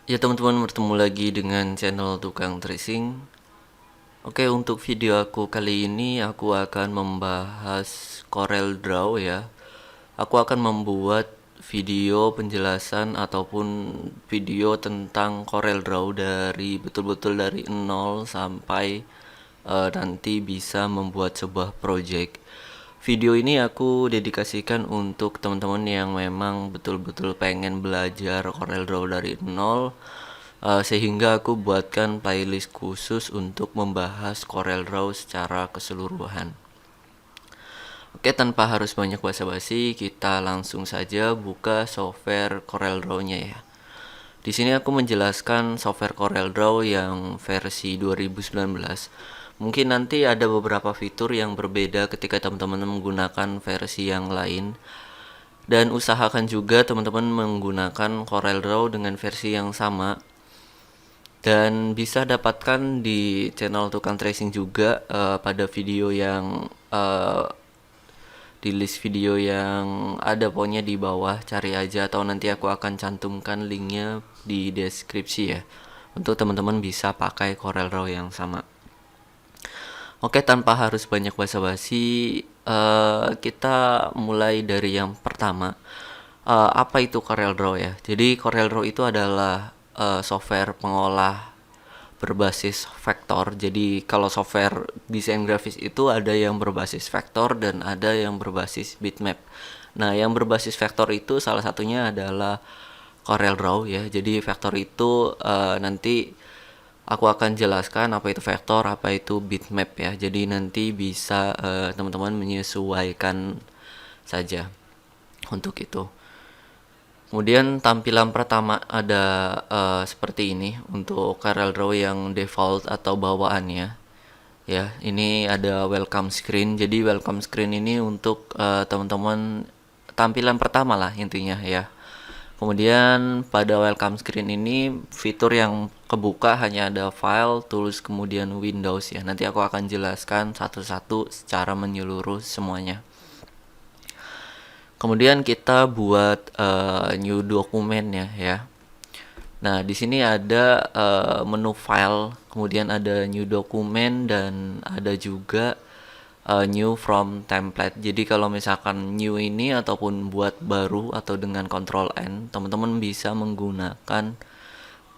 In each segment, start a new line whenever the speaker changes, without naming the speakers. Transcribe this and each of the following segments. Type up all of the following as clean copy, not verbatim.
Ya teman-teman, bertemu lagi dengan channel Tukang Tracing. Oke, untuk video aku kali ini aku akan membahas Corel Draw ya. Aku akan membuat video penjelasan ataupun video tentang Corel Draw dari betul-betul dari nol sampai nanti bisa membuat sebuah project. Video ini aku dedikasikan untuk teman-teman yang memang betul-betul pengen belajar Corel Draw dari nol, sehingga aku buatkan playlist khusus untuk membahas Corel Draw secara keseluruhan. Oke, tanpa harus banyak basa-basi, kita langsung saja buka software Corel Draw-nya ya. Di sini aku menjelaskan software Corel Draw yang versi 2019. Mungkin nanti ada beberapa fitur yang berbeda ketika teman-teman menggunakan versi yang lain. Dan usahakan juga teman-teman menggunakan Corel Draw dengan versi yang sama. Dan bisa dapatkan di channel Tukang Tracing juga pada video yang di list video yang ada pokoknya di bawah, cari aja atau nanti aku akan cantumkan linknya di deskripsi ya, untuk teman-teman bisa pakai Corel Draw yang sama. Oke, tanpa harus banyak basa-basi, kita mulai dari yang pertama. Apa itu Corel Draw ya? Jadi Corel Draw itu adalah software pengolah berbasis vektor. Jadi kalau software desain grafis itu ada yang berbasis vektor dan ada yang berbasis bitmap. Nah, yang berbasis vektor itu salah satunya adalah Corel Draw ya. Jadi vektor itu nanti aku akan jelaskan apa itu vektor, apa itu bitmap ya. Jadi nanti bisa teman-teman menyesuaikan saja untuk itu. Kemudian tampilan pertama ada seperti ini untuk Corel Draw yang default atau bawaannya. Ya, ini ada welcome screen. Jadi welcome screen ini untuk teman-teman tampilan pertama lah intinya ya. Kemudian pada welcome screen ini fitur yang kebuka hanya ada file, tools, kemudian Windows ya. Nanti aku akan jelaskan satu-satu secara menyeluruh semuanya. Kemudian kita buat new document ya. Nah, di sini ada menu file, kemudian ada new document dan ada juga new from template. Jadi kalau misalkan new ini ataupun buat baru atau dengan Ctrl N, teman-teman bisa menggunakan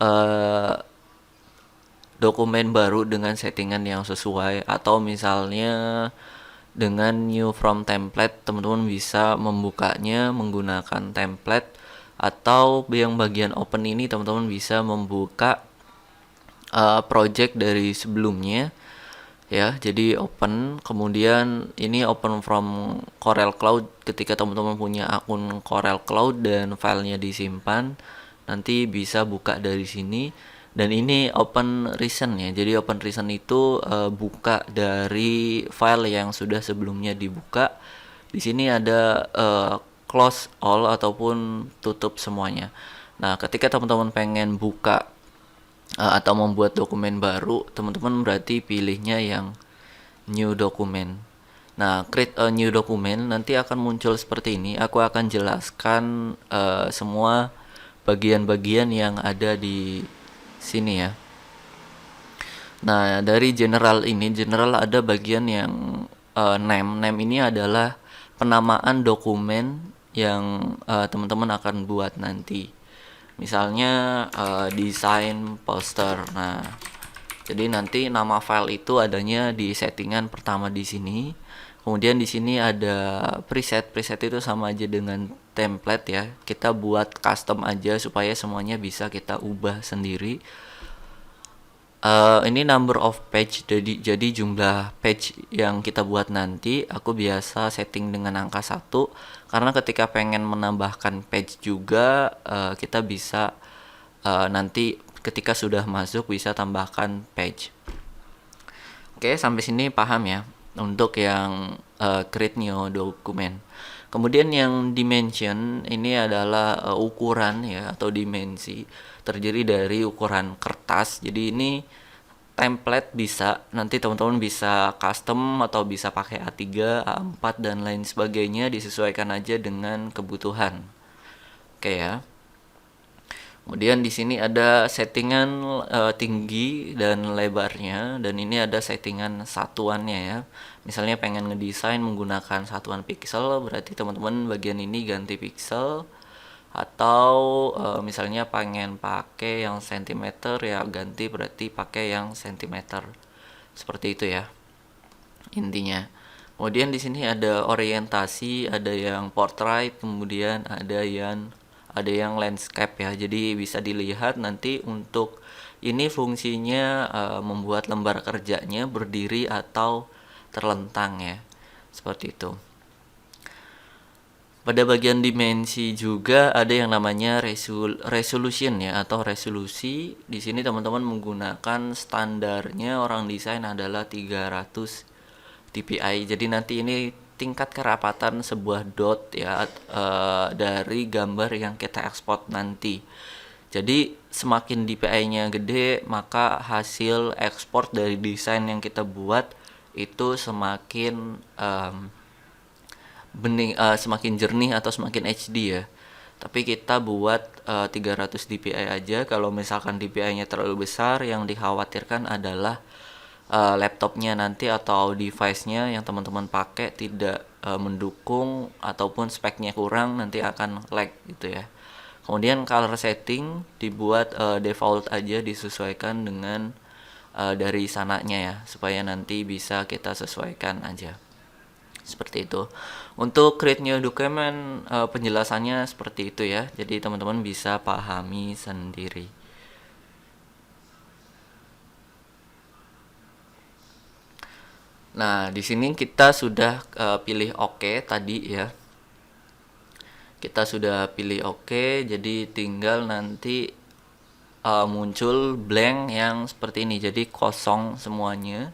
uh, dokumen baru dengan settingan yang sesuai, atau misalnya dengan new from template teman-teman bisa membukanya menggunakan template, atau yang bagian open ini teman-teman bisa membuka project dari sebelumnya ya. Jadi open, kemudian ini open from Corel Cloud. Ketika teman-teman punya akun Corel Cloud dan filenya disimpan, nanti bisa buka dari sini. Dan ini open recent ya. Jadi open recent itu buka dari file yang sudah sebelumnya dibuka. Di sini ada close all ataupun tutup semuanya. Nah, ketika teman-teman pengen buka atau membuat dokumen baru, teman-teman berarti pilihnya yang new document. Nah, create a new document nanti akan muncul seperti ini. Aku akan jelaskan semua bagian-bagian yang ada di sini ya. Nah, dari general ini, general ada bagian yang name. Name ini adalah penamaan dokumen yang teman-teman akan buat nanti. Misalnya desain poster. Nah, jadi nanti nama file itu adanya di settingan pertama di sini. Kemudian di sini ada preset. Preset itu sama aja dengan template ya. Kita buat custom aja supaya semuanya bisa kita ubah sendiri. Ini number of page, jadi jumlah page yang kita buat nanti aku biasa setting dengan angka 1, karena ketika pengen menambahkan page juga kita bisa nanti ketika sudah masuk bisa tambahkan page. Oke, sampai sini paham ya untuk yang create new document. Kemudian yang dimension ini adalah ukuran ya atau dimensi, terdiri dari ukuran kertas. Jadi ini template bisa, nanti teman-teman bisa custom atau bisa pakai A3, A4 dan lain sebagainya, disesuaikan aja dengan kebutuhan. Oke ya. Kemudian di sini ada settingan tinggi dan lebarnya, dan ini ada settingan satuannya ya. Misalnya pengen ngedesain menggunakan satuan pixel, berarti teman-teman bagian ini ganti pixel. Atau misalnya pengen pakai yang centimeter, ya ganti berarti pakai yang centimeter. Seperti itu ya intinya. Kemudian di sini ada orientasi, ada yang portrait, kemudian ada yang landscape ya. Jadi bisa dilihat nanti untuk ini fungsinya membuat lembar kerjanya berdiri atau terlentang ya. Seperti itu. Pada bagian dimensi juga ada yang namanya resolution ya, atau resolusi. Di sini teman-teman menggunakan standarnya orang desain adalah 300 dpi. Jadi nanti ini tingkat kerapatan sebuah dot ya, dari gambar yang kita ekspor nanti. Jadi semakin dpi-nya gede, maka hasil ekspor dari desain yang kita buat itu semakin semakin jernih atau semakin HD ya. Tapi kita buat 300 dpi aja. Kalau misalkan dpi-nya terlalu besar, yang dikhawatirkan adalah laptopnya nanti atau device-nya yang teman-teman pakai tidak mendukung ataupun speknya kurang, nanti akan lag gitu ya. Kemudian color setting dibuat default aja, disesuaikan dengan dari sananya ya, supaya nanti bisa kita sesuaikan aja. Seperti itu. Untuk create new document, penjelasannya seperti itu ya. Jadi teman-teman bisa pahami sendiri. Nah, di sini kita sudah pilih OK tadi ya. Kita sudah pilih OK, jadi tinggal nanti muncul blank yang seperti ini. Jadi kosong semuanya.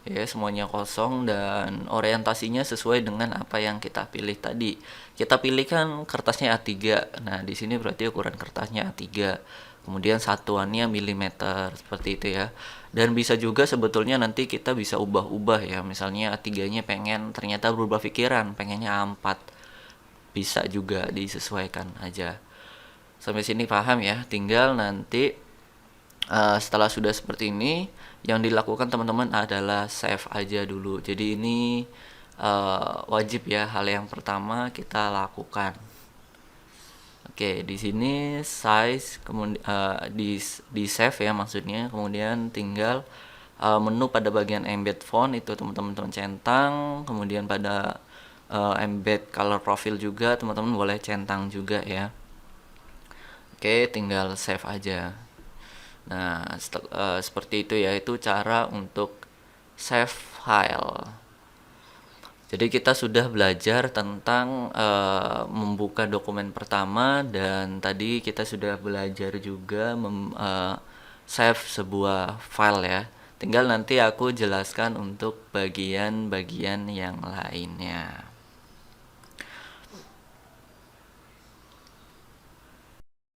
Ya, semuanya kosong dan orientasinya sesuai dengan apa yang kita pilih tadi. Kita pilih kan kertasnya A3. Nah, di sini berarti ukuran kertasnya A3. Kemudian satuannya milimeter, seperti itu ya. Dan bisa juga sebetulnya nanti kita bisa ubah-ubah ya. Misalnya A3-nya pengen ternyata berubah pikiran, pengennya A4. Bisa juga disesuaikan aja. Sampai sini paham ya. Tinggal nanti setelah sudah seperti ini, yang dilakukan teman-teman adalah save aja dulu. Jadi ini wajib ya, hal yang pertama kita lakukan. Oke, di sini size, kemudian di save ya maksudnya. Kemudian tinggal menu pada bagian embed font itu teman-teman centang. Kemudian pada embed color profile juga teman-teman boleh centang juga ya. Oke, tinggal save aja. Nah, seperti itu ya, itu cara untuk save file. Jadi kita sudah belajar tentang membuka dokumen pertama, dan tadi kita sudah belajar juga save sebuah file ya. Tinggal nanti aku jelaskan untuk bagian-bagian yang lainnya.